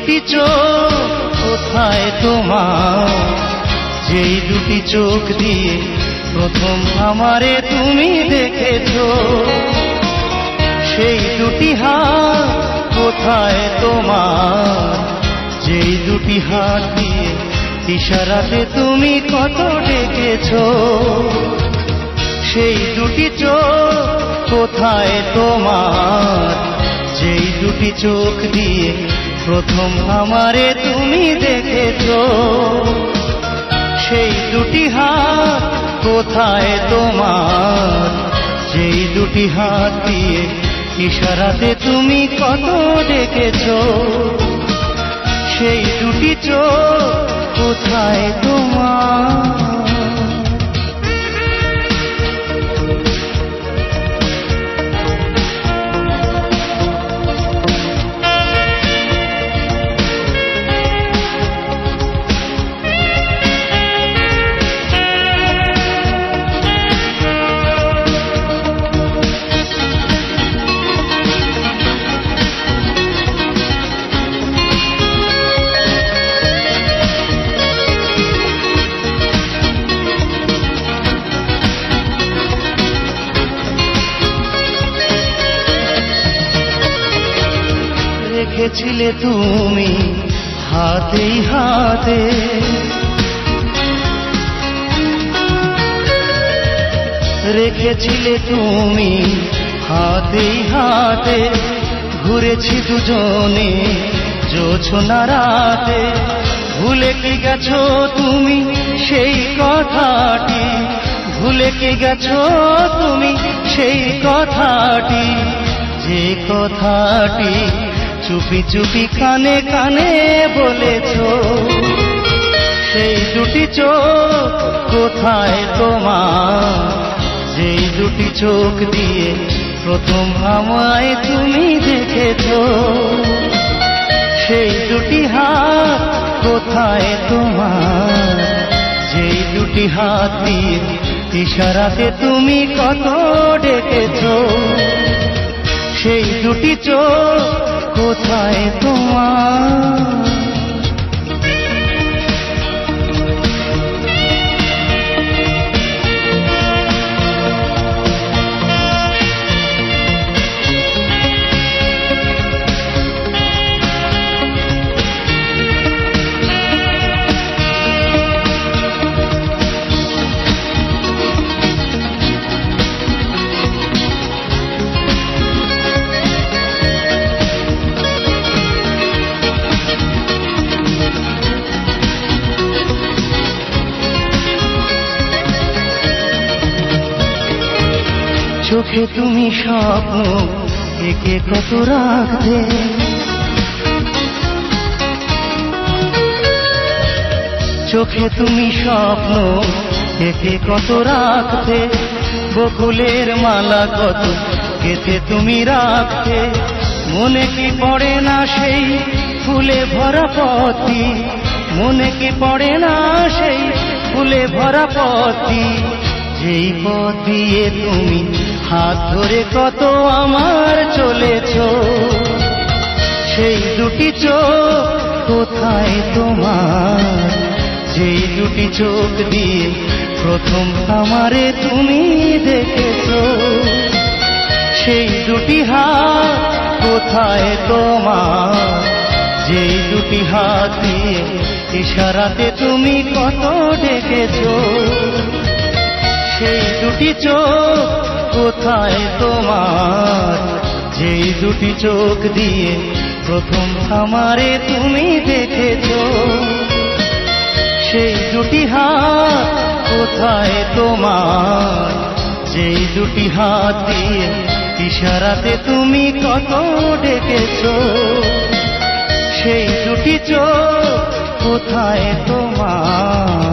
দুটি চোখ কোথায় তোমার, যেই দুটি চোখ দিয়ে প্রথম আমারে তুমি দেখেছো। সেই দুটি হাত কোথায় তোমার, যেই দুটি হাত দিয়ে ইশারাতে তুমি কত ডেকেছো। সেই দুটি চোখ কোথায় তোমার, যেই দুটি চোখ দিয়ে প্রথম আমারে তুমি দেখেছো। সেই দুটি হাত কোথায় তোমার, যেই দুটি হাত দিয়ে ইশারাতে তুমি কত ডেকেছো। সেই দুটি চোখ কোথায় তোমার। রেখেছিলে তুমি হাতেই হাতে, রেখেছিলে তুমি হাতেই হাতে, ঘুরেছি দুজনে জোছনা রাতে। ভুলে কি গেছো তুমি সেই কথাটি, ভুলে কি গেছো তুমি সেই কথাটি, যে কথাটি চুপি চুপি কানে কানে বলেছো। সেই দুটি চোখ কোথায় তোমার, যেই দুটি চোখ দিয়ে প্রথম আমায় তুমি দেখেছো। সেই দুটি হাত কোথায় তোমার, যেই দুটি হাত দিয়ে ইশারাতে তুমি কত ডেকেছো। সেই দুটি চোখ কোথায় তোমার। চোখে তুমি স্বপ্ন একে কত রাখতে, চোখে তুমি স্বপ্ন একে কত রাখতে। বকুলের মালা কত গেঁথে তুমি রাখতে। মনে কি পড়ে না সেই ফুলে ভরা পথি, মনে কি পড়ে না সেই ফুলে ভরা পথি, যেই পথ দিয়ে তুমি হাত ধরে কত আমার চলেছো। সেই দুটি চোখ কোথায় তোমার, যেই দুটি চোখ দিয়ে প্রথম আমারে তুমি দেখেছো। সেই দুটি হাত কোথায় তোমার, যেই দুটি হাত দিয়ে ইশারাতে তুমি কত ডেকেছো। সেই দুটি চোখ কোথায় তোমার, যেই দুটি চোখ দিয়ে প্রথম আমারে তুমি দেখেছো। সেই দুটি হাত কোথায় তোমার, যেই দুটি হাত দিয়ে ইশারাতে তুমি কত ডেকেছো। সেই দুটি চোখ কোথায় তোমার।